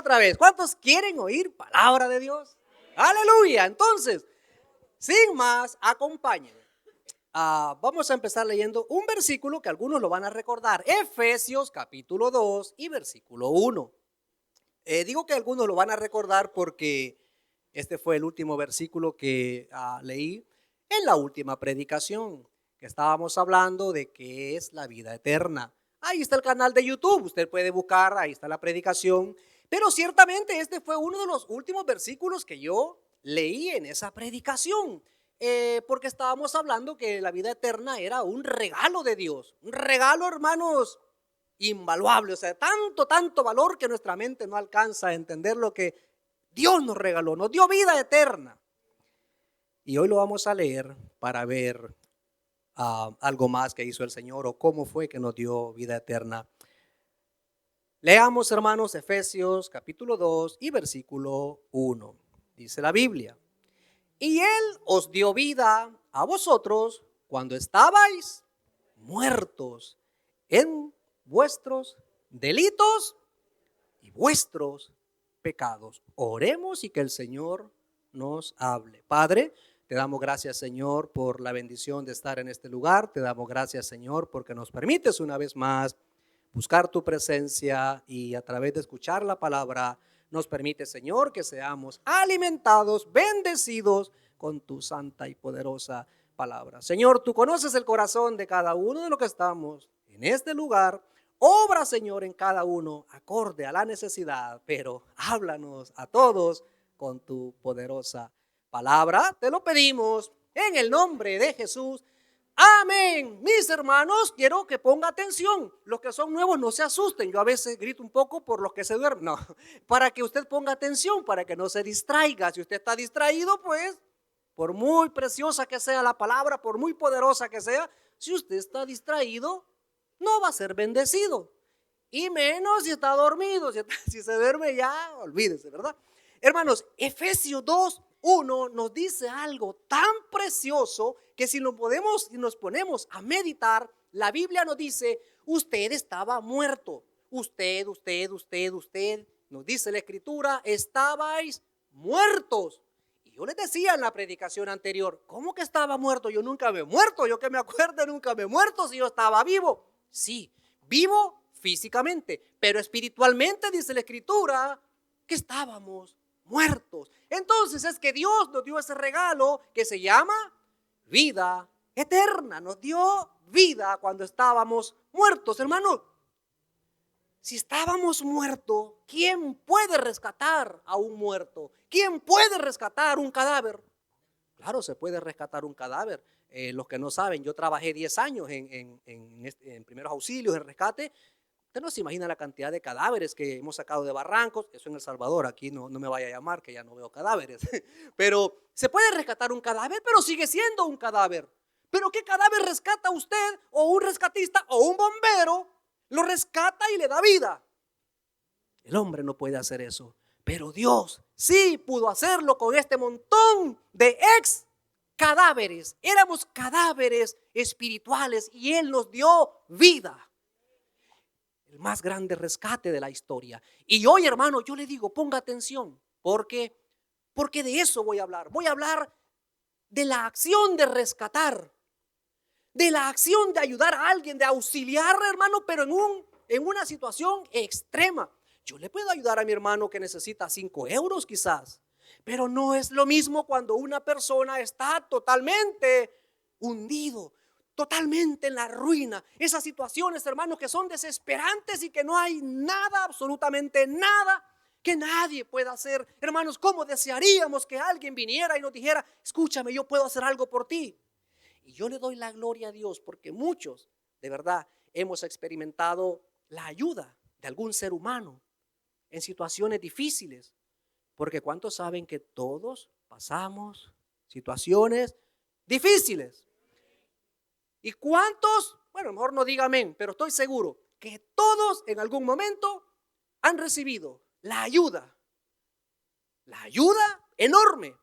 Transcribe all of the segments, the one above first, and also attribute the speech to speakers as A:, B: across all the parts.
A: otra vez. ¿Cuántos quieren oír palabra de Dios? Aleluya. Entonces, sin más, acompáñenme. Vamos a empezar leyendo un versículo que algunos lo van a recordar. Efesios capítulo 2 y versículo 1. Digo que algunos lo van a recordar porque este fue el último versículo que leí en la última predicación, que estábamos hablando de qué es la vida eterna. Ahí está el canal de YouTube, usted puede buscar, ahí está la predicación. Pero ciertamente este fue uno de los últimos versículos que yo leí en esa predicación, porque estábamos hablando que la vida eterna era un regalo de Dios, un regalo, hermanos, invaluable, o sea, tanto valor que nuestra mente no alcanza a entender lo que Dios nos regaló, nos dio vida eterna. Y hoy lo vamos a leer para ver algo más que hizo el Señor o cómo fue que nos dio vida eterna. Leamos, hermanos, Efesios capítulo 2 y versículo 1. Dice la Biblia: y Él os dio vida a vosotros cuando estabais muertos en vuestros delitos y vuestros pecados. Oremos y que el Señor nos hable. Padre, te damos gracias, Señor, por la bendición de estar en este lugar. Te damos gracias, Señor, porque nos permites una vez más buscar tu presencia y a través de escuchar la palabra nos permite, Señor, que seamos alimentados, bendecidos con tu santa y poderosa palabra. Señor, tú conoces el corazón de cada uno de los que estamos en este lugar. Obra, Señor, en cada uno acorde a la necesidad, pero háblanos a todos con tu poderosa palabra. Te lo pedimos en el nombre de Jesús. Amén. Mis hermanos, quiero que ponga atención. Los que son nuevos no se asusten. Yo a veces grito un poco por los que se duermen. No, para que usted ponga atención, para que no se distraiga. Si usted está distraído, pues, por muy preciosa que sea la palabra, por muy poderosa que sea, si usted está distraído, no va a ser bendecido. Y menos si está dormido. Si se duerme ya, olvídese, ¿verdad? Hermanos, Efesios 2:1 nos dice algo tan precioso que si nos ponemos a meditar, la Biblia nos dice: usted estaba muerto. Usted, nos dice la Escritura, estabais muertos. Y yo les decía en la predicación anterior, ¿cómo que estaba muerto? Yo nunca me he muerto, yo que me acuerdo nunca me he muerto si yo estaba vivo. Sí, vivo físicamente, pero espiritualmente dice la Escritura que estábamos muertos. Entonces es que Dios nos dio ese regalo que se llama vida eterna. Nos dio vida cuando estábamos muertos, hermano. Si estábamos muertos, ¿quién puede rescatar a un muerto? ¿Quién puede rescatar un cadáver? Claro, se puede rescatar un cadáver. Los que no saben, yo trabajé 10 años en primeros auxilios, en rescate. Usted no se imagina la cantidad de cadáveres que hemos sacado de barrancos. Eso en El Salvador, aquí no me vaya a llamar que ya no veo cadáveres. Pero se puede rescatar un cadáver, pero sigue siendo un cadáver. ¿Pero qué cadáver rescata usted o un rescatista o un bombero? Lo rescata y le da vida. El hombre no puede hacer eso, pero Dios sí pudo hacerlo con este montón de ex cadáveres. Éramos cadáveres espirituales y Él nos dio vida. El más grande rescate de la historia. Y hoy, hermano, yo le digo, ponga atención, porque de eso voy a hablar. Voy a hablar de la acción de rescatar, de la acción de ayudar a alguien, de auxiliar, hermano, pero en una situación extrema. Yo le puedo ayudar a mi hermano que necesita 5 euros quizás, pero no es lo mismo cuando una persona está totalmente hundido, totalmente en la ruina. Esas situaciones, hermanos, que son desesperantes y que no hay nada, absolutamente nada que nadie pueda hacer. Hermanos, ¿cómo desearíamos que alguien viniera y nos dijera: escúchame, yo puedo hacer algo por ti? Y yo le doy la gloria a Dios porque muchos, de verdad, hemos experimentado la ayuda de algún ser humano en situaciones difíciles. Porque ¿cuántos saben que todos pasamos situaciones difíciles? ¿Y cuántos? Bueno, mejor no diga amén, pero estoy seguro que todos en algún momento han recibido la ayuda enorme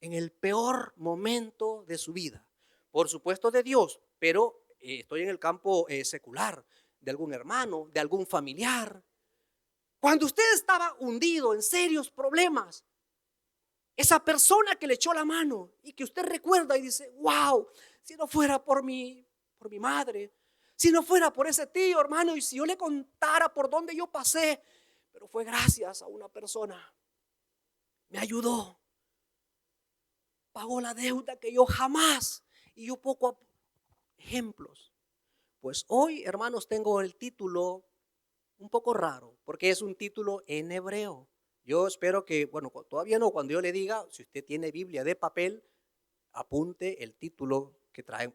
A: en el peor momento de su vida. Por supuesto de Dios, pero estoy en el campo secular, de algún hermano, de algún familiar. Cuando usted estaba hundido en serios problemas, esa persona que le echó la mano y que usted recuerda y dice, wow, si no fuera por mi madre, si no fuera por ese tío, hermano, y si yo le contara por dónde yo pasé, pero fue gracias a una persona, me ayudó, pagó la deuda que yo jamás, y yo poco a poco, ejemplos. Pues hoy, hermanos, tengo el título un poco raro, porque es un título en hebreo. Yo espero que, bueno, todavía no, cuando yo le diga, si usted tiene Biblia de papel, apunte el título que traigo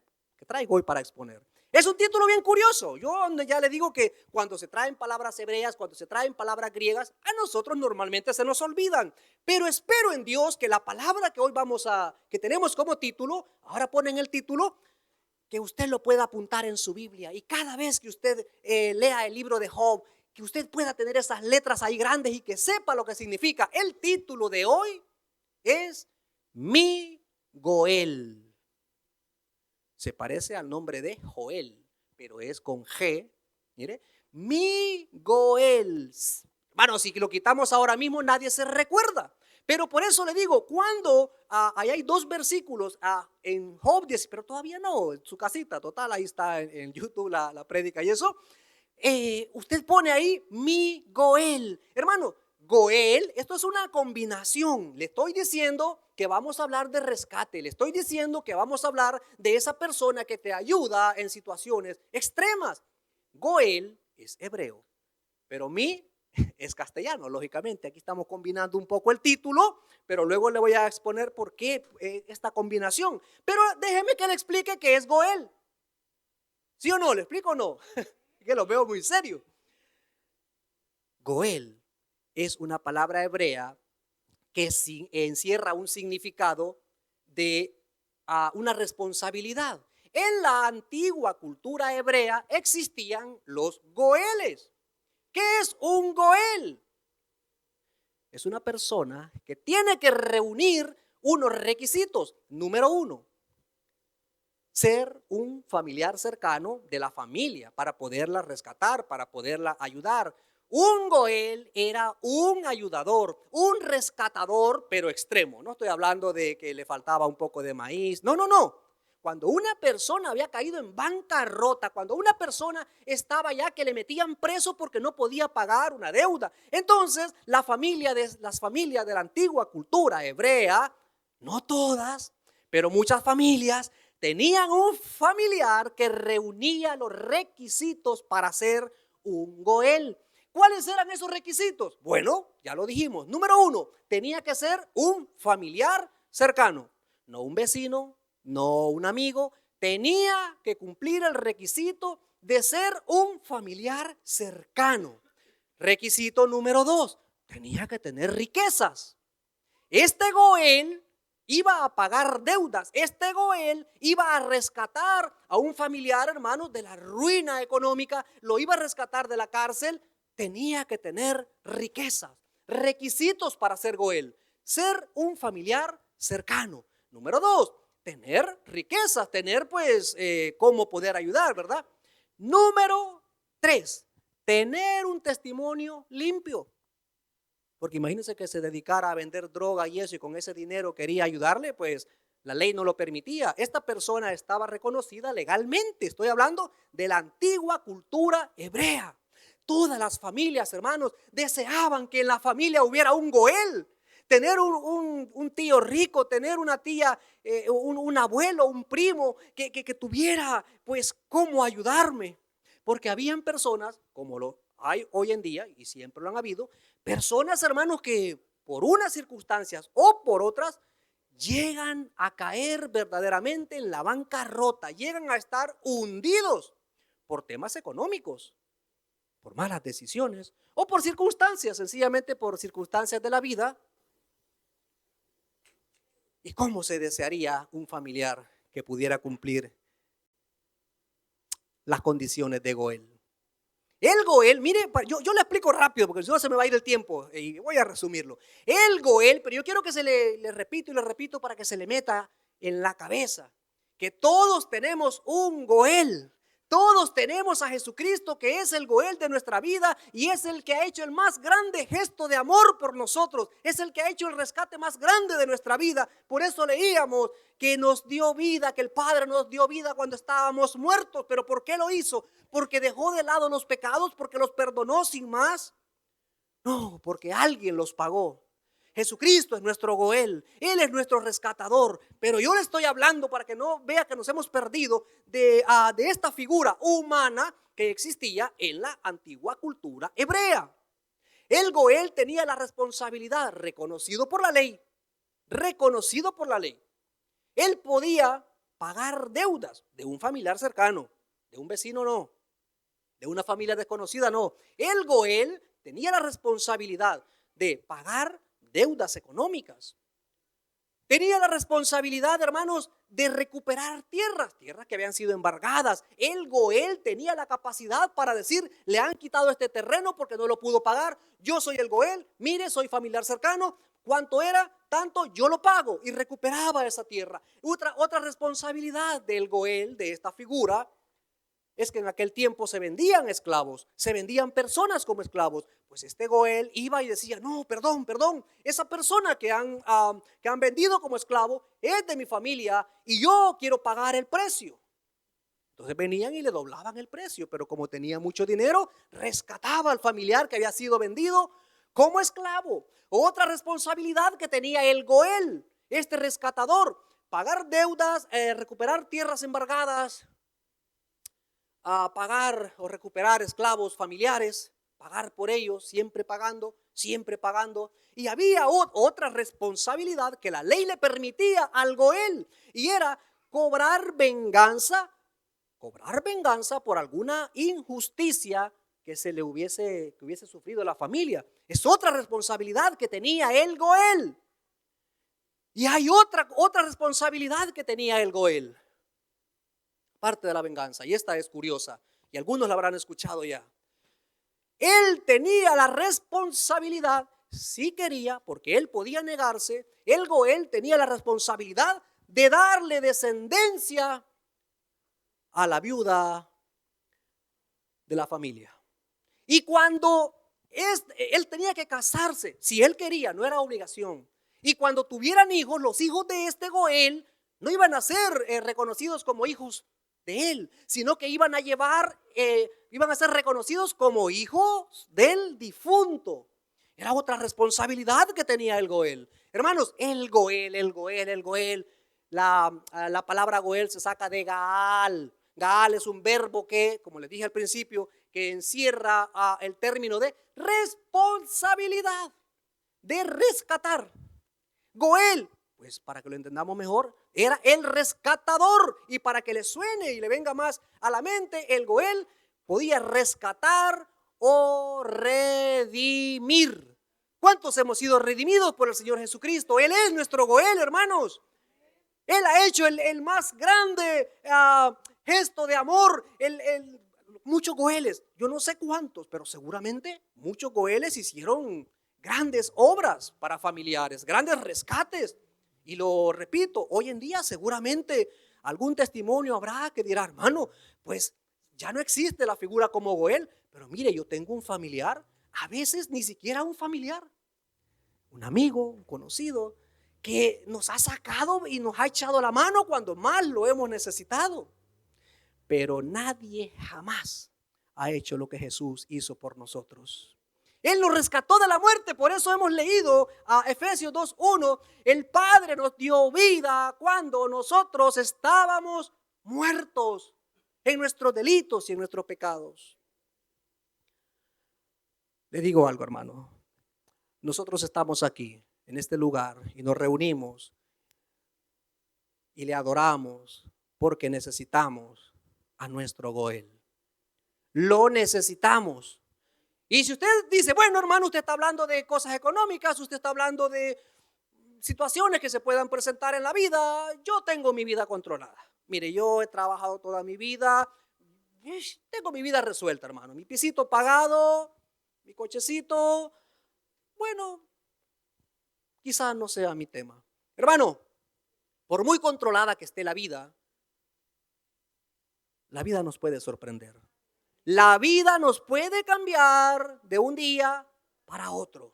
A: hoy para exponer. Es un título bien curioso. Yo ya le digo que cuando se traen palabras hebreas, cuando se traen palabras griegas, a nosotros normalmente se nos olvidan. Pero espero en Dios que la palabra que hoy que tenemos como título, ahora ponen el título, que usted lo pueda apuntar en su Biblia. Y cada vez que usted lea el libro de Job, que usted pueda tener esas letras ahí grandes y que sepa lo que significa. El título de hoy es Mi Goel. Se parece al nombre de Joel, pero es con G. Mire, Mi Goel. Bueno, si lo quitamos ahora mismo nadie se recuerda. Pero por eso le digo, cuando ahí hay dos versículos en Job 10, pero todavía no, en su casita, total, ahí está en YouTube la prédica y eso. Usted pone ahí Mi Goel. Hermano, Goel, esto es una combinación. Le estoy diciendo que vamos a hablar de rescate. Le estoy diciendo que vamos a hablar de esa persona que te ayuda en situaciones extremas. Goel es hebreo, pero Mi es castellano, lógicamente. Aquí estamos combinando un poco el título, pero luego le voy a exponer por qué esta combinación. Pero déjeme que le explique qué es Goel. ¿Sí o no? ¿Le explico o no? Que lo veo muy serio. Goel es una palabra hebrea que encierra un significado de una responsabilidad. En la antigua cultura hebrea existían los goeles. ¿Qué es un goel? Es una persona que tiene que reunir unos requisitos. Número 1, ser un familiar cercano de la familia para poderla rescatar, para poderla ayudar. Un goel era un ayudador, un rescatador, pero extremo. No estoy hablando de que le faltaba un poco de maíz. No, no, no. Cuando una persona había caído en bancarrota, cuando una persona estaba ya que le metían preso porque no podía pagar una deuda, entonces las familias de la antigua cultura hebrea, no todas, pero muchas familias, tenían un familiar que reunía los requisitos para ser un goel. ¿Cuáles eran esos requisitos? Bueno, ya lo dijimos. Número 1, tenía que ser un familiar cercano, no un vecino, no un amigo. Tenía que cumplir el requisito de ser un familiar cercano. Requisito número 2, tenía que tener riquezas. Este goel iba a pagar deudas. Este goel iba a rescatar a un familiar, hermano, de la ruina económica. Lo iba a rescatar de la cárcel. Tenía que tener riquezas, requisitos para ser goel. Ser un familiar cercano. Número 2, tener riquezas, tener pues cómo poder ayudar, ¿verdad? Número 3, tener un testimonio limpio. Porque imagínense que se dedicara a vender droga y eso, y con ese dinero quería ayudarle, pues la ley no lo permitía. Esta persona estaba reconocida legalmente. Estoy hablando de la antigua cultura hebrea. Todas las familias, hermanos, deseaban que en la familia hubiera un goel. Tener un tío rico, tener una tía, un abuelo, un primo que tuviera pues cómo ayudarme. Porque habían personas, como lo hay hoy en día y siempre lo han habido, personas, hermanos, que por unas circunstancias o por otras llegan a caer verdaderamente en la bancarrota, llegan a estar hundidos por temas económicos, por malas decisiones o por circunstancias, sencillamente por circunstancias de la vida. ¿Y cómo se desearía un familiar que pudiera cumplir las condiciones de goel? El goel, mire, yo le explico rápido porque si no se me va a ir el tiempo y voy a resumirlo. El goel, pero yo quiero que se le repito y le repito para que se le meta en la cabeza que todos tenemos un goel. Todos tenemos a Jesucristo, que es el Goel de nuestra vida y es el que ha hecho el más grande gesto de amor por nosotros. Es el que ha hecho el rescate más grande de nuestra vida. Por eso leíamos que nos dio vida, que el Padre nos dio vida cuando estábamos muertos. ¿Pero por qué lo hizo? ¿Porque dejó de lado los pecados? ¿Porque los perdonó sin más? No, porque alguien los pagó. Jesucristo es nuestro Goel, Él es nuestro rescatador. Pero yo le estoy hablando para que no vea que nos hemos perdido de esta figura humana que existía en la antigua cultura hebrea. El Goel tenía la responsabilidad, reconocido por la ley, reconocido por la ley. Él podía pagar deudas de un familiar cercano, de un vecino no, de una familia desconocida no. El Goel tenía la responsabilidad de pagar deudas económicas. Tenía la responsabilidad, hermanos, de recuperar tierras que habían sido embargadas. El Goel tenía la capacidad para decir, le han quitado este terreno porque no lo pudo pagar. Yo soy el Goel, mire, soy familiar cercano. ¿Cuánto era? Tanto, yo lo pago, y recuperaba esa tierra. Otra responsabilidad del Goel, de esta figura, es que en aquel tiempo se vendían esclavos, se vendían personas como esclavos. Pues este Goel iba y decía, no, perdón, esa persona que han vendido como esclavo es de mi familia y yo quiero pagar el precio. Entonces venían y le doblaban el precio, pero como tenía mucho dinero, rescataba al familiar que había sido vendido como esclavo. Otra responsabilidad que tenía el Goel, este rescatador, pagar deudas, recuperar tierras embargadas, a pagar o recuperar esclavos familiares, pagar por ellos, siempre pagando, siempre pagando. Y había otra responsabilidad que la ley le permitía al Goel, y era cobrar venganza por alguna injusticia que hubiese sufrido la familia. Es otra responsabilidad que tenía el Goel. Y hay otra responsabilidad que tenía el Goel, parte de la venganza, y esta es curiosa, y algunos la habrán escuchado ya. Él tenía la responsabilidad, si quería, porque él podía negarse, el Goel tenía la responsabilidad de darle descendencia a la viuda de la familia. Y cuando él tenía que casarse, si él quería, no era obligación. Y cuando tuvieran hijos, los hijos de este Goel no iban a ser reconocidos como hijos de él, sino que iban a ser reconocidos como hijos del difunto. Era otra responsabilidad que tenía el Goel. Hermanos, el Goel. La palabra Goel se saca de Gaal. Gaal es un verbo que, como les dije al principio, que encierra el término de responsabilidad, de rescatar. Goel, pues para que lo entendamos mejor, era el rescatador, y para que le suene y le venga más a la mente, el Goel podía rescatar o redimir. ¿Cuántos hemos sido redimidos por el Señor Jesucristo? Él es nuestro Goel, hermanos. Él ha hecho el más grande gesto de amor. Muchos Goeles, yo no sé cuántos, pero seguramente muchos Goeles hicieron grandes obras para familiares, grandes rescates. Y lo repito, hoy en día seguramente algún testimonio habrá que dirá, hermano, pues ya no existe la figura como Goel, pero mire, yo tengo un familiar, a veces ni siquiera un familiar, un amigo, un conocido, que nos ha sacado y nos ha echado la mano cuando más lo hemos necesitado. Pero nadie jamás ha hecho lo que Jesús hizo por nosotros. Él nos rescató de la muerte. Por eso hemos leído a Efesios 2:1. El Padre nos dio vida cuando nosotros estábamos muertos en nuestros delitos y en nuestros pecados. Le digo algo, hermano. Nosotros estamos aquí, en este lugar, y nos reunimos y le adoramos porque necesitamos a nuestro Goel. Lo necesitamos. Y si usted dice, bueno, hermano, usted está hablando de cosas económicas, usted está hablando de situaciones que se puedan presentar en la vida, yo tengo mi vida controlada. Mire, yo he trabajado toda mi vida, tengo mi vida resuelta, hermano. Mi pisito pagado, mi cochecito, bueno, quizás no sea mi tema. Hermano, por muy controlada que esté la vida, La vida nos puede sorprender. La vida nos puede cambiar de un día para otro.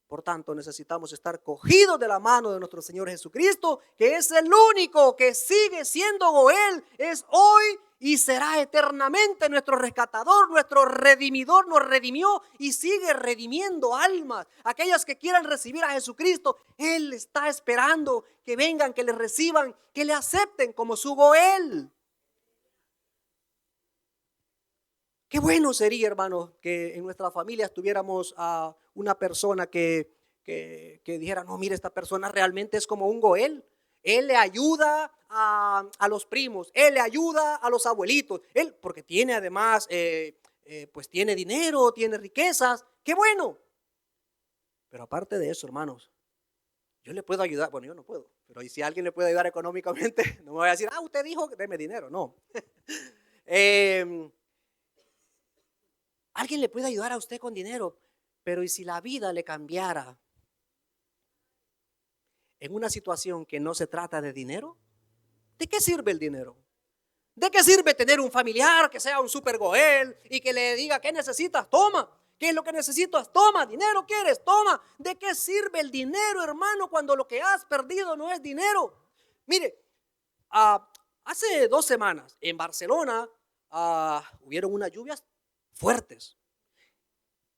A: Por tanto, necesitamos estar cogidos de la mano de nuestro Señor Jesucristo, que es el único que sigue siendo Goel, es hoy y será eternamente nuestro rescatador, nuestro redimidor. Nos redimió y sigue redimiendo almas. Aquellas que quieran recibir a Jesucristo, Él está esperando que vengan, que le reciban, que le acepten como su Goel. Qué bueno sería, hermanos, que en nuestra familia tuviéramos a una persona que dijera, no, mire, esta persona realmente es como un Goel. Él le ayuda a los primos, él le ayuda a los abuelitos, él, porque tiene además, pues tiene dinero, tiene riquezas. Qué bueno. Pero aparte de eso, hermanos, yo le puedo ayudar. Bueno, yo no puedo, pero si alguien le puede ayudar económicamente, no me voy a decir, usted dijo que deme dinero. No. Alguien le puede ayudar a usted con dinero, pero ¿y si la vida le cambiara en una situación que no se trata de dinero? ¿De qué sirve el dinero? ¿De qué sirve tener un familiar que sea un super Goel y que le diga qué necesitas? Toma. ¿Qué es lo que necesitas? Toma. ¿Dinero quieres? Toma. ¿De qué sirve el dinero, hermano, cuando lo que has perdido no es dinero? Mire, hace 2 semanas en Barcelona hubieron unas lluvias fuertes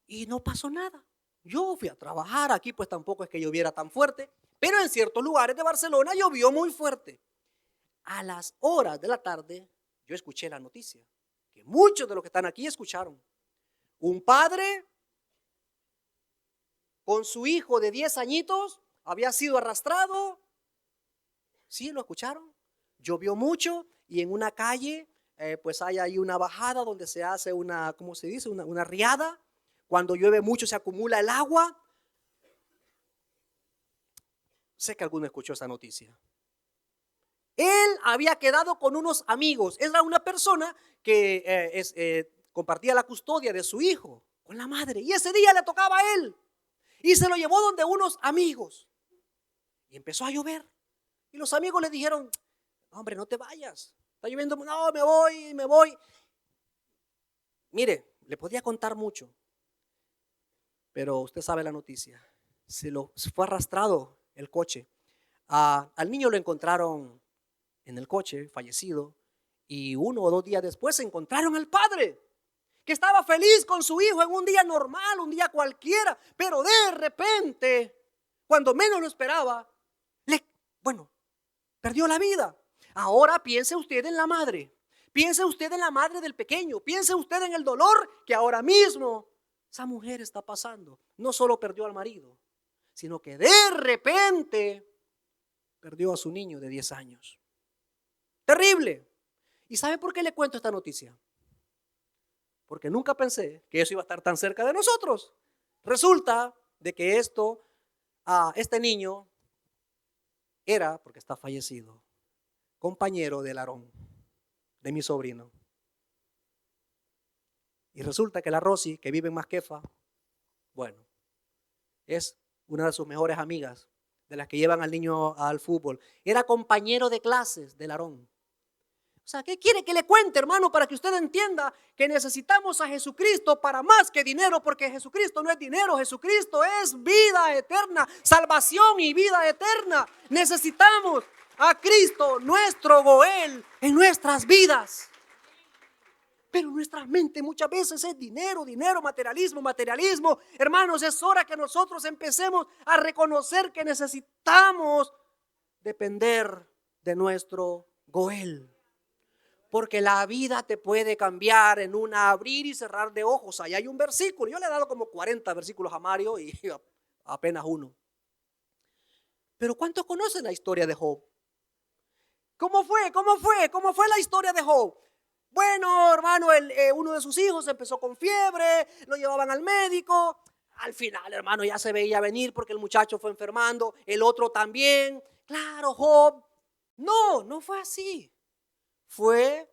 A: y no pasó nada. Yo fui a trabajar, aquí pues tampoco es que lloviera tan fuerte, pero en ciertos lugares de Barcelona llovió muy fuerte. A las horas de la tarde yo escuché la noticia, que muchos de los que están aquí escucharon. Un padre con su hijo de 10 añitos había sido arrastrado. ¿Sí lo escucharon? Llovió mucho y en una calle pues hay ahí una bajada donde se hace una, ¿cómo se dice? Una riada. Cuando llueve mucho se acumula el agua. Sé que alguno escuchó esa noticia. Él había quedado con unos amigos. Era una persona que compartía la custodia de su hijo con la madre. Y ese día le tocaba a él. Y se lo llevó donde unos amigos. Y empezó a llover. Y los amigos le dijeron, hombre, no te vayas. Está lloviendo. No, me voy. Mire, le podía contar mucho. Pero usted sabe la noticia. Se fue arrastrado el coche. Al niño lo encontraron en el coche, fallecido. Y 1 o 2 días después se encontraron al padre, que estaba feliz con su hijo en un día normal, un día cualquiera. Pero de repente, cuando menos lo esperaba, perdió la vida. Ahora piense usted en la madre. Piense usted en la madre del pequeño. Piense usted en el dolor que ahora mismo esa mujer está pasando. No solo perdió al marido, sino que de repente perdió a su niño de 10 años. Terrible. ¿Y sabe por qué le cuento esta noticia? Porque nunca pensé que eso iba a estar tan cerca de nosotros. Resulta de que este niño era, porque está fallecido, compañero del Aarón, de mi sobrino. Y resulta que la Rosy, que vive en Masquefa, bueno, es una de sus mejores amigas, de las que llevan al niño al fútbol. Era compañero de clases del Aarón. O sea, ¿qué quiere que le cuente, hermano? Para que usted entienda que necesitamos a Jesucristo para más que dinero, porque Jesucristo no es dinero, Jesucristo es vida eterna, salvación y vida eterna. Necesitamos a Cristo, nuestro Goel, en nuestras vidas. Pero nuestra mente muchas veces es dinero, materialismo. Hermanos, es hora que nosotros empecemos a reconocer que necesitamos depender de nuestro Goel. Porque la vida te puede cambiar en un abrir y cerrar de ojos. Ahí hay un versículo. Yo le he dado como 40 versículos a Mario y apenas uno. Pero ¿cuántos conocen la historia de Job? ¿Cómo fue la historia de Job? Bueno, hermano, uno de sus hijos empezó con fiebre, lo llevaban al médico. Al final, hermano, ya se veía venir porque el muchacho fue enfermando, el otro también. Claro, Job. No fue así. Fue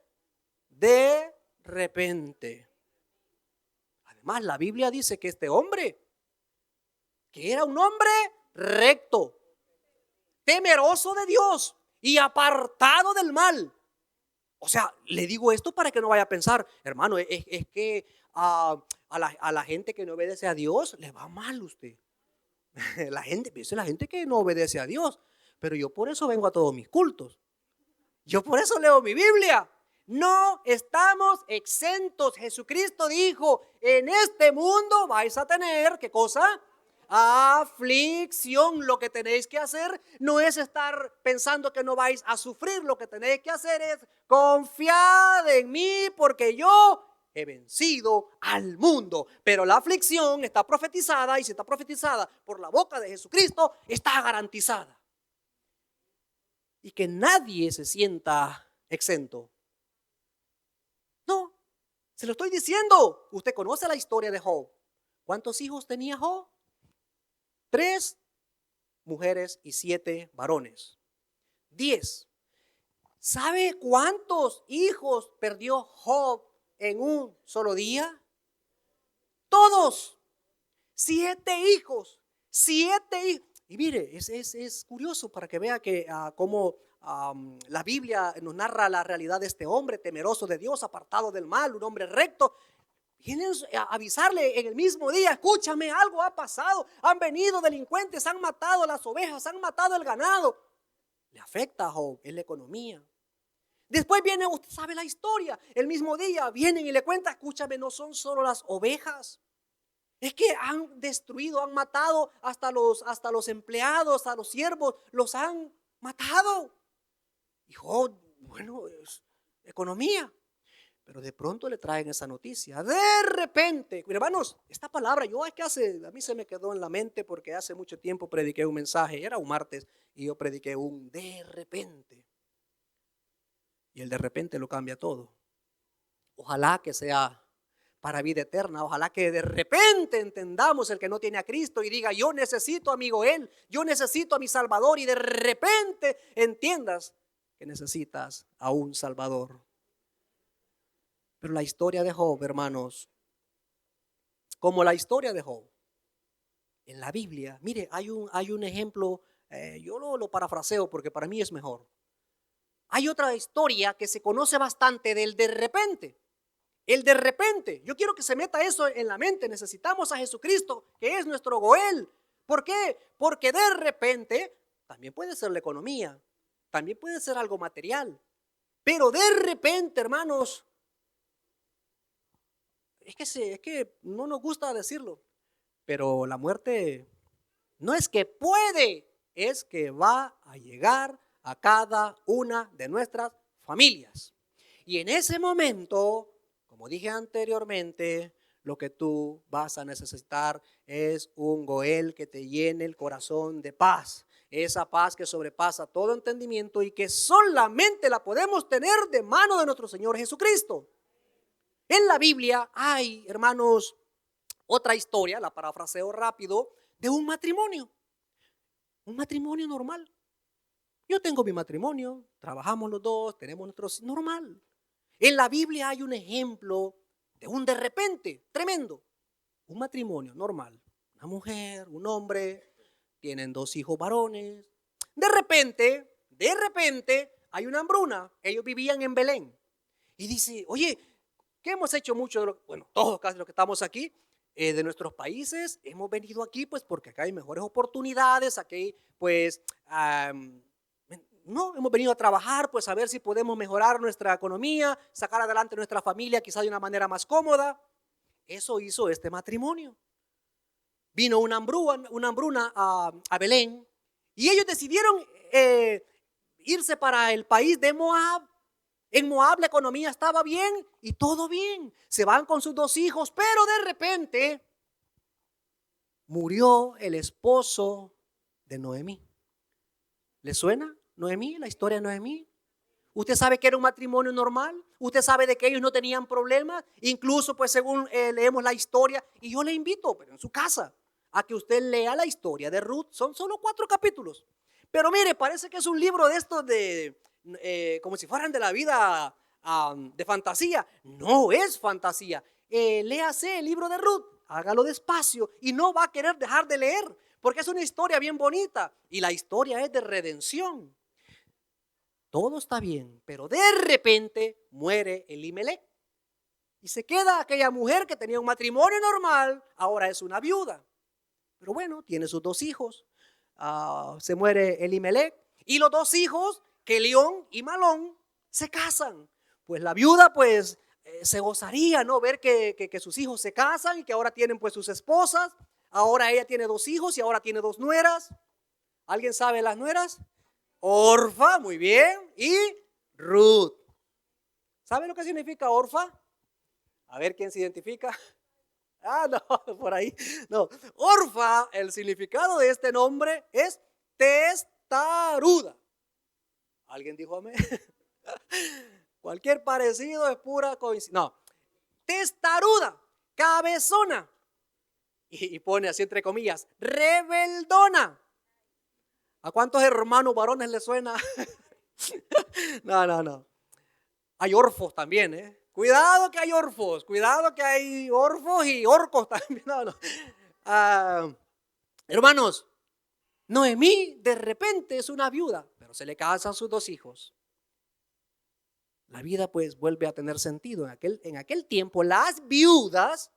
A: de repente. Además, la Biblia dice que este hombre, que era un hombre recto, temeroso de Dios y apartado del mal, O sea, le digo esto para que no vaya a pensar, hermano, es que a la gente que no obedece a Dios le va mal usted. La gente, piensa la gente que no obedece a Dios. Pero yo por eso vengo a todos mis cultos. Yo por eso leo mi Biblia. No estamos exentos. Jesucristo dijo, en este mundo vais a tener, ¿qué cosa? Aflicción. Lo que tenéis que hacer no es estar pensando que no vais a sufrir. Lo que tenéis que hacer es confiad en mí porque yo he vencido al mundo. Pero la aflicción está profetizada, y si está profetizada por la boca de Jesucristo, está garantizada. Y que nadie se sienta exento. No, se lo estoy diciendo. Usted conoce la historia de Job. ¿Cuántos hijos tenía Job? 3 mujeres y 7 varones. 10. ¿Sabe cuántos hijos perdió Job en un solo día? Todos. 7 hijos. 7 hijos. Y mire, es curioso para que vea que cómo la Biblia nos narra la realidad de este hombre temeroso de Dios, apartado del mal, un hombre recto. Vienen a avisarle en el mismo día, escúchame, algo ha pasado, han venido delincuentes, han matado las ovejas, han matado el ganado. Le afecta a Job en la economía. Después viene, usted sabe la historia, el mismo día vienen y le cuentan, escúchame, no son solo las ovejas. Es que han destruido, han matado hasta los empleados, a los siervos, los han matado. Y Job, bueno, es economía. Pero de pronto le traen esa noticia. De repente, hermanos, esta palabra, a mí se me quedó en la mente porque hace mucho tiempo prediqué un mensaje, era un martes, y yo prediqué un de repente. Y el de repente lo cambia todo. Ojalá que sea para vida eterna. Ojalá que de repente entendamos el que no tiene a Cristo y diga, yo necesito a mi Goel, yo necesito a mi Salvador, y de repente entiendas que necesitas a un Salvador. Pero la historia de Job, hermanos, como la historia de Job, en la Biblia, mire, hay un ejemplo, yo lo parafraseo porque para mí es mejor. Hay otra historia que se conoce bastante del de repente. El de repente, yo quiero que se meta eso en la mente. Necesitamos a Jesucristo, que es nuestro Goel. ¿Por qué? Porque de repente también puede ser la economía, también puede ser algo material. Pero de repente, hermanos, es que no nos gusta decirlo, pero la muerte no es que puede, es que va a llegar a cada una de nuestras familias. Y en ese momento, como dije anteriormente, lo que tú vas a necesitar es un Goel que te llene el corazón de paz. Esa paz que sobrepasa todo entendimiento y que solamente la podemos tener de mano de nuestro Señor Jesucristo. En la Biblia hay, hermanos, otra historia, la parafraseo rápido, de un matrimonio normal. Yo tengo mi matrimonio, trabajamos los dos, tenemos nuestros, normal. En la Biblia hay un ejemplo de un de repente tremendo. Un matrimonio normal, una mujer, un hombre, tienen 2 hijos varones. De repente, hay una hambruna. Ellos vivían en Belén. Y dice, oye, ¿qué hemos hecho mucho? Bueno, todos casi los que estamos aquí, de nuestros países, hemos venido aquí pues porque acá hay mejores oportunidades, aquí pues no, hemos venido a trabajar pues a ver si podemos mejorar nuestra economía, sacar adelante nuestra familia quizá de una manera más cómoda. Eso hizo este matrimonio. Vino una hambruna a Belén y ellos decidieron irse para el país de Moab. En Moab la economía estaba bien y todo bien. Se van con sus 2 hijos, pero de repente murió el esposo de Noemí. ¿Le suena Noemí, la historia de Noemí? Usted sabe que era un matrimonio normal. Usted sabe de que ellos no tenían problemas. Incluso pues según leemos la historia. Y yo le invito, pero en su casa, a que usted lea la historia de Ruth. Son solo 4 capítulos. Pero mire, parece que es un libro de estos como si fueran de la vida de fantasía. No es fantasía. Léase el libro de Ruth, hágalo despacio y no va a querer dejar de leer, porque es una historia bien bonita y la historia es de redención. todo está bien, pero de repente muere Elimelech. Y se queda aquella mujer que tenía un matrimonio normal, ahora es una viuda. Pero bueno, tiene sus dos hijos. Se muere Elimelech. Y los dos hijos, Kelión y Malón, se casan. Pues la viuda pues se gozaría, ¿no? Ver que sus hijos se casan y que ahora tienen pues sus esposas. Ahora ella tiene dos hijos y ahora tiene dos nueras. ¿Alguien sabe las nueras? Orfa, muy bien. Y Ruth. ¿Sabe lo que significa Orfa? A ver quién se identifica. No, por ahí. No, Orfa, el significado de este nombre es testaruda. ¿Alguien dijo amén? Cualquier parecido es pura coincidencia. No, testaruda, cabezona. Y pone así entre comillas, rebeldona. ¿A cuántos hermanos varones le suena? No. Hay orfos también, ¿eh? Cuidado que hay orfos, cuidado que hay orfos y orcos también. Hermanos, Noemí de repente es una viuda, pero se le casan sus dos hijos. La vida pues vuelve a tener sentido. En aquel tiempo las viudas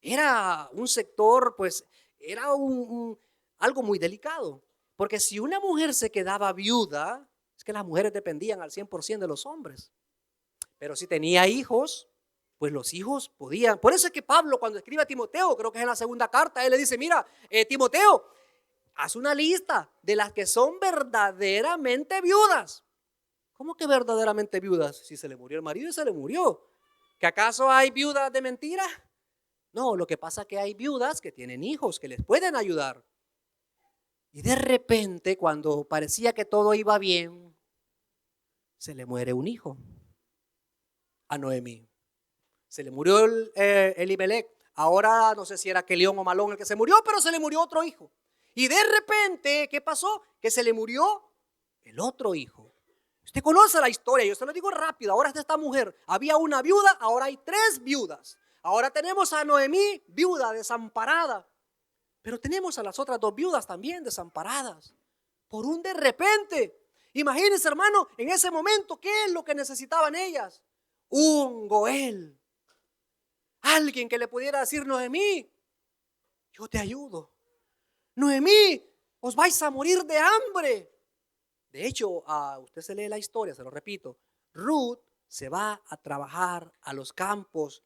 A: era un sector, pues era algo muy delicado. Porque si una mujer se quedaba viuda, es que las mujeres dependían al 100% de los hombres. Pero si tenía hijos, pues los hijos podían. Por eso es que Pablo cuando escribe a Timoteo, creo que es en la segunda carta, él le dice, mira, Timoteo, haz una lista de las que son verdaderamente viudas. ¿Cómo que verdaderamente viudas? Si se le murió el marido y se le murió. ¿Que acaso hay viudas de mentira? No, lo que pasa es que hay viudas que tienen hijos que les pueden ayudar. Y de repente, cuando parecía que todo iba bien, se le muere un hijo a Noemí. Se le murió Elimelech. Ahora no sé si era Kelión o Malón el que se murió, pero se le murió otro hijo. Y de repente, ¿qué pasó? Que se le murió el otro hijo. Usted conoce la historia, yo se lo digo rápido. Ahora es de esta mujer. Había una viuda, ahora hay 3 viudas. Ahora tenemos a Noemí, viuda, desamparada. Pero tenemos a las otras 2 viudas también desamparadas. Por un de repente. Imagínense, hermano, en ese momento, ¿qué es lo que necesitaban ellas? Un Goel. Alguien que le pudiera decir, Noemí, yo te ayudo. Noemí, os vais a morir de hambre. De hecho, usted se lee la historia, se lo repito. Ruth se va a trabajar a los campos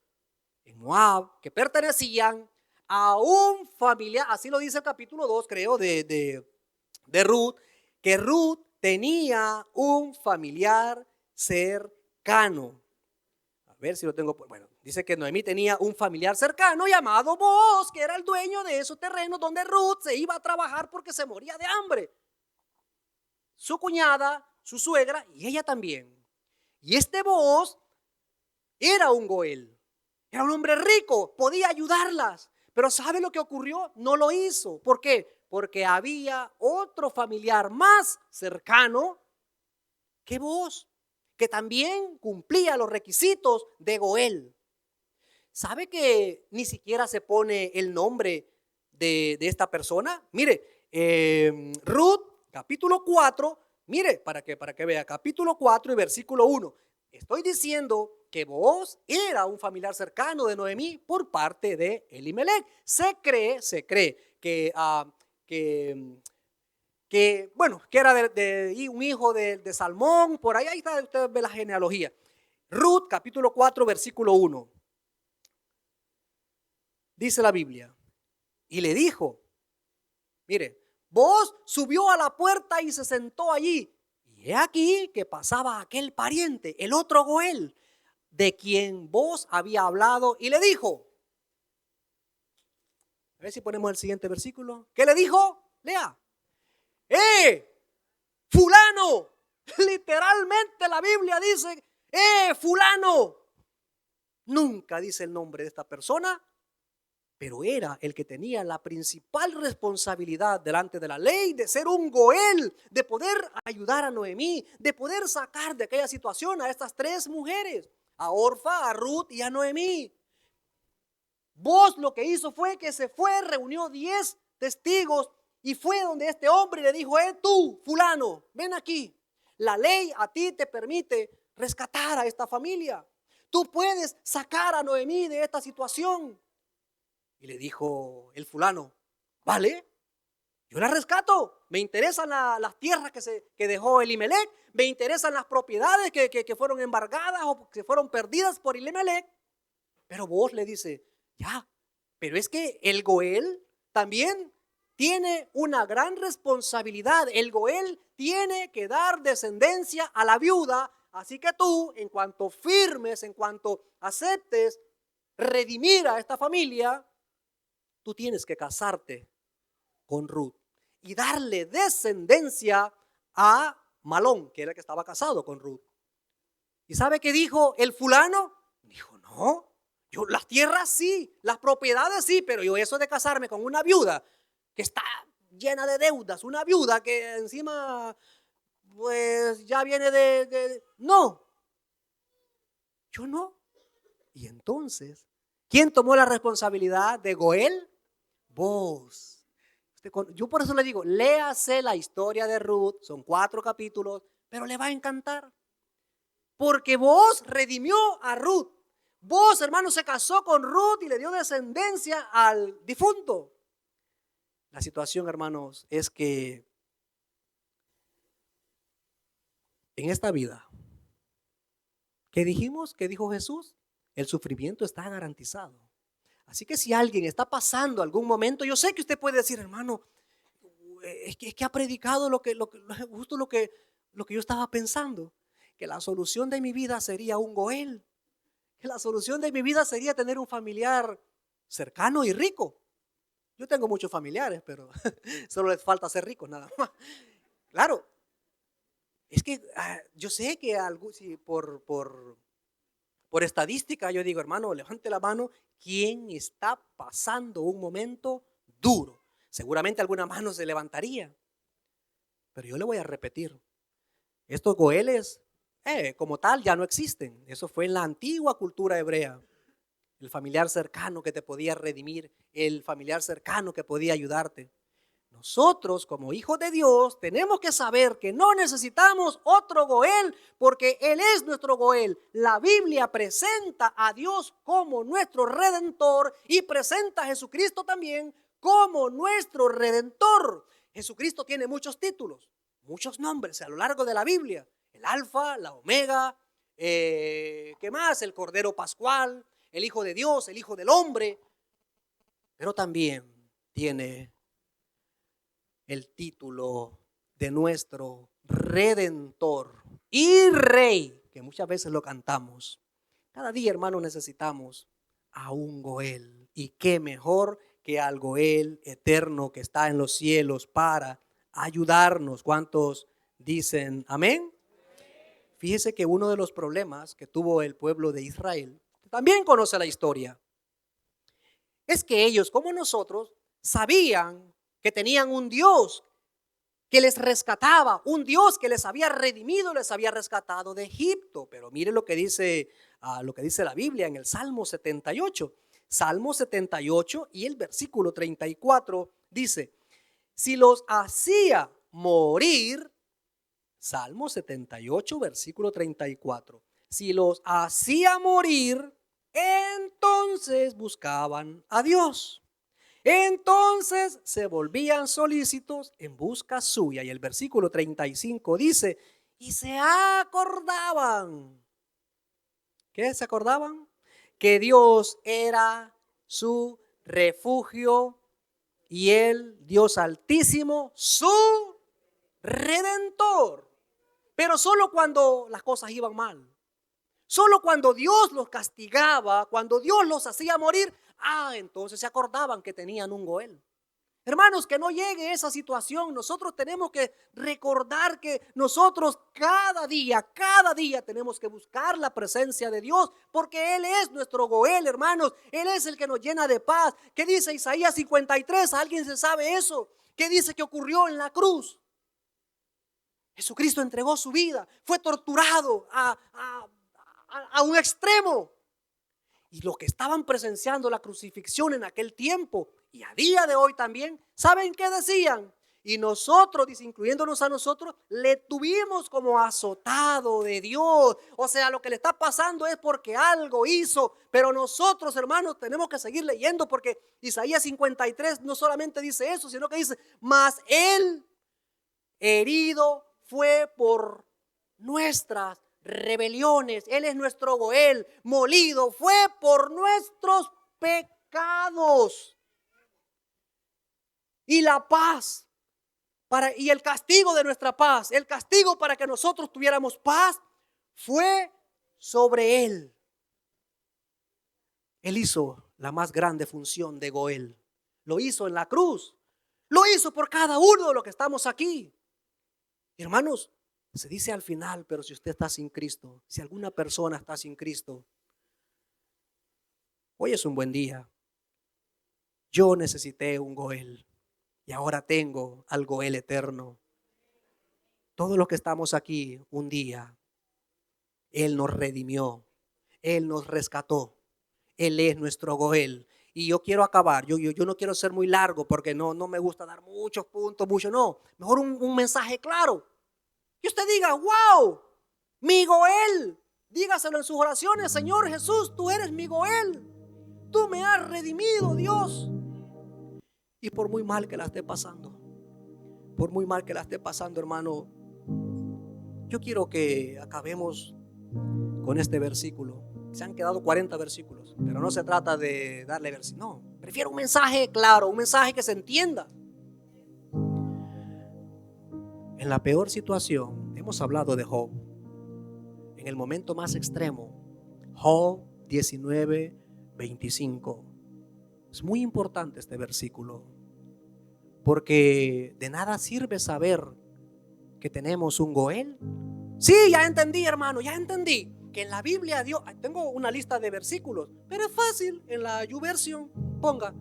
A: en Moab que pertenecían a un familiar, así lo dice el capítulo 2, creo, de Ruth, que Ruth tenía un familiar cercano. A ver si lo tengo. Bueno, dice que Noemí tenía un familiar cercano llamado Booz, que era el dueño de esos terrenos donde Ruth se iba a trabajar porque se moría de hambre. Su cuñada, su suegra y ella también. Y este Booz era un Goel, era un hombre rico, podía ayudarlas. Pero ¿sabe lo que ocurrió? No lo hizo. ¿Por qué? Porque había otro familiar más cercano que Booz, que también cumplía los requisitos de Goel. ¿Sabe que ni siquiera se pone el nombre de esta persona? Mire, Ruth, capítulo 4, mire, para que vea, capítulo 4 y versículo 1. Estoy diciendo que Booz era un familiar cercano de Noemí por parte de Elimelech. Se cree que era de un hijo de Salmón, por ahí está, usted ve la genealogía. Ruth, capítulo 4, versículo 1. Dice la Biblia, y le dijo, mire, Booz subió a la puerta y se sentó allí. Y he aquí que pasaba aquel pariente, el otro Goel, de quien Booz había hablado, y le dijo, a ver si ponemos el siguiente versículo. ¿Qué le dijo? Lea. Fulano. Literalmente la Biblia dice, fulano. Nunca dice el nombre de esta persona, pero era el que tenía la principal responsabilidad delante de la ley de ser un Goel, de poder ayudar a Noemí, de poder sacar de aquella situación a estas 3 mujeres, a Orfa, a Ruth y a Noemí. Booz lo que hizo fue que se fue, reunió 10 testigos y fue donde este hombre y le dijo, tú, fulano, ven aquí. la ley a ti te permite rescatar a esta familia. Tú puedes sacar a Noemí de esta situación. Y le dijo el fulano, vale, yo la rescato. Me interesan las tierras que dejó Elimelech. Me interesan las propiedades que fueron embargadas o que fueron perdidas por Elimelech. Pero vos, le dice, ya, pero es que el Goel también tiene una gran responsabilidad. El Goel tiene que dar descendencia a la viuda. Así que tú, en cuanto firmes, en cuanto aceptes redimir a esta familia, tú tienes que casarte con Ruth y darle descendencia a Malón, que era el que estaba casado con Ruth. ¿Y sabe qué dijo el fulano? Dijo, no, yo las tierras sí, las propiedades sí, pero yo eso de casarme con una viuda que está llena de deudas, una viuda que encima pues ya viene no, yo no. Y entonces, ¿quién tomó la responsabilidad de Goel? Vos. Yo por eso le digo, léase la historia de Ruth, son 4 capítulos, pero le va a encantar. Porque vos redimió a Ruth. Vos, hermano, se casó con Ruth y le dio descendencia al difunto. La situación, hermanos, es que en esta vida, ¿qué dijimos? ¿Qué dijo Jesús? El sufrimiento está garantizado. Así que si alguien está pasando algún momento, yo sé que usted puede decir, hermano, es que ha predicado justo lo que yo estaba pensando, que la solución de mi vida sería un Goel, que la solución de mi vida sería tener un familiar cercano y rico. Yo tengo muchos familiares, pero solo les falta ser ricos nada más. Claro, es que yo sé que si por estadística yo digo, hermano, levante la mano, ¿quién está pasando un momento duro? Seguramente alguna mano se levantaría. Pero yo le voy a repetir, estos goeles como tal ya no existen. Eso fue en la antigua cultura hebrea. El familiar cercano que te podía redimir, el familiar cercano que podía ayudarte. Nosotros como hijos de Dios tenemos que saber que no necesitamos otro Goel porque Él es nuestro Goel. La Biblia presenta a Dios como nuestro Redentor y presenta a Jesucristo también como nuestro Redentor. Jesucristo tiene muchos títulos, muchos nombres a lo largo de la Biblia. El Alfa, la Omega, ¿qué más? El Cordero Pascual, el Hijo de Dios, el Hijo del Hombre. Pero también tiene el título de nuestro Redentor y Rey, que muchas veces lo cantamos. Cada día, hermano, necesitamos a un Goel. Y qué mejor que al Goel eterno que está en los cielos para ayudarnos. ¿Cuántos dicen amén? Fíjese que uno de los problemas que tuvo el pueblo de Israel, también conoce la historia, es que ellos, como nosotros, sabían que tenían un Dios que les rescataba, un Dios que les había redimido, les había rescatado de Egipto. Pero mire lo que dice la Biblia en el Salmo 78. Salmo 78 y el versículo 34 dice, si los hacía morir, Salmo 78, versículo 34, si los hacía morir, entonces buscaban a Dios. Entonces se volvían solícitos en busca suya. Y el versículo 35 dice, y se acordaban. ¿Qué se acordaban? Que Dios era su refugio y el Dios Altísimo, su Redentor. Pero solo cuando las cosas iban mal. Solo cuando Dios los castigaba, cuando Dios los hacía morir, entonces se acordaban que tenían un Goel. Hermanos, que no llegue esa situación. Nosotros tenemos que recordar que nosotros cada día tenemos que buscar la presencia de Dios, porque Él es nuestro Goel, hermanos. Él es el que nos llena de paz. ¿Qué dice Isaías 53? ¿Alguien se sabe eso? ¿Qué dice que ocurrió en la cruz? Jesucristo entregó su vida, fue torturado a un extremo. Y los que estaban presenciando la crucifixión en aquel tiempo y a día de hoy también, ¿saben qué decían? Y nosotros, dice, incluyéndonos a nosotros, le tuvimos como azotado de Dios. O sea, lo que le está pasando es porque algo hizo. Pero nosotros, hermanos, tenemos que seguir leyendo, porque Isaías 53 no solamente dice eso, sino que dice, mas Él herido fue por nuestras rebeliones. Él es nuestro Goel. Molido fue por nuestros pecados. Y la paz y el castigo de nuestra paz, el castigo para que nosotros tuviéramos paz, fue sobre Él. Él hizo la más grande función de Goel. Lo hizo en la cruz. Lo hizo por cada uno de los que estamos aquí. Hermanos, se dice al final, pero si usted está sin Cristo, si alguna persona está sin Cristo, hoy es un buen día. Yo necesité un Goel y ahora tengo al Goel eterno. Todos los que estamos aquí, un día, Él nos redimió, Él nos rescató, Él es nuestro Goel. Y yo quiero acabar, yo no quiero ser muy largo porque no me gusta dar muchos puntos, no. Mejor un mensaje claro. Que usted diga, wow, mi Goel. Dígaselo en sus oraciones, Señor Jesús, tú eres mi Goel. Tú me has redimido, Dios. Y por muy mal que la esté pasando, hermano, yo quiero que acabemos con este versículo. Se han quedado 40 versículos, pero no se trata de darle versículos. No, prefiero un mensaje claro, un mensaje que se entienda. En la peor situación, hemos hablado de Job. En el momento más extremo, Job 19:25. Es muy importante este versículo, porque de nada sirve saber que tenemos un Goel. Sí, ya entendí, hermano, ya entendí que en la Biblia Dios, tengo una lista de versículos, pero es fácil. En la YouVersion ponga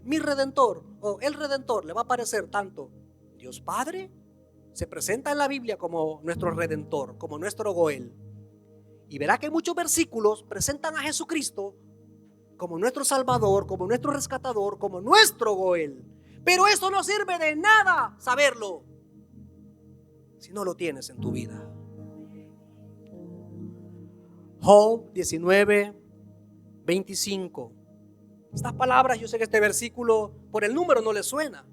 A: mi Redentor o el Redentor, le va a aparecer tanto Dios Padre, se presenta en la Biblia como nuestro Redentor, como nuestro Goel, y verá que muchos versículos presentan a Jesucristo como nuestro Salvador, como nuestro Rescatador, como nuestro Goel. Pero eso no sirve de nada saberlo si no lo tienes en tu vida. Job 19:25. Estas palabras, yo sé que este versículo por el número no le suena,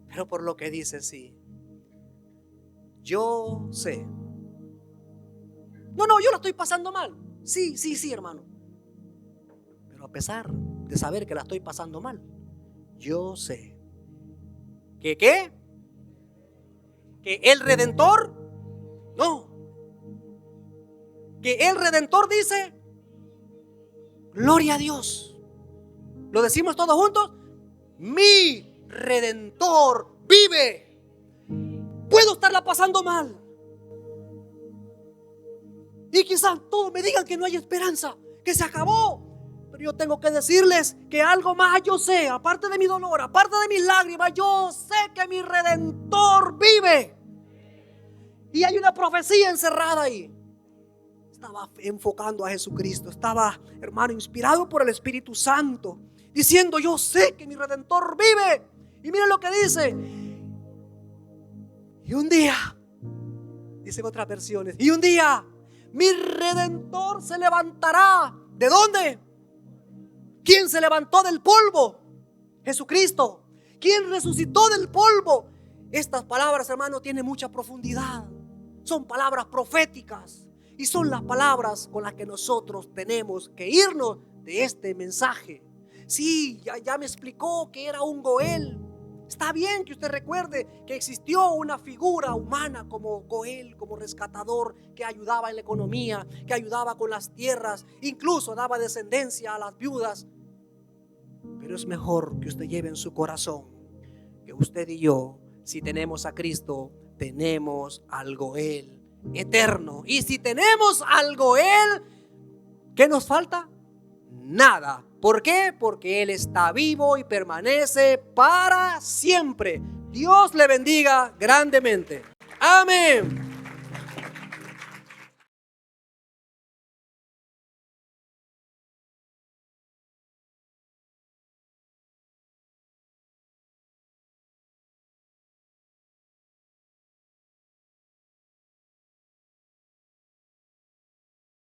A: pero por lo que dice sí. Yo sé. No, yo la estoy pasando mal. Sí, hermano. Pero a pesar de saber que la estoy pasando mal, yo sé que ¿qué? Que el Redentor, no, que el Redentor dice, gloria a Dios. ¿Lo decimos todos juntos? Mi Redentor vive. Puedo estarla pasando mal y quizás todos me digan que no hay esperanza, que se acabó. Pero yo tengo que decirles que algo más yo sé, aparte de mi dolor, aparte de mis lágrimas, yo sé que mi Redentor vive. Y hay una profecía encerrada ahí. Estaba enfocando a Jesucristo, estaba, hermano, inspirado por el Espíritu Santo, diciendo, yo sé que mi Redentor vive. Y miren lo que dice. Y un día, dicen otras versiones, y un día mi Redentor se levantará. ¿De dónde? ¿Quién se levantó del polvo? Jesucristo. ¿Quién resucitó del polvo? Estas palabras, hermano, tienen mucha profundidad. Son palabras proféticas y son las palabras con las que nosotros tenemos que irnos de este mensaje. Sí, ya me explicó que era un Goel. Está bien que usted recuerde que existió una figura humana como Goel, como rescatador, que ayudaba en la economía, que ayudaba con las tierras, incluso daba descendencia a las viudas. Pero es mejor que usted lleve en su corazón que usted y yo, si tenemos a Cristo, tenemos al Goel eterno. Y si tenemos al Goel, ¿qué nos falta? Nada. ¿Por qué? Porque Él está vivo y permanece para siempre. Dios le bendiga grandemente. Amén.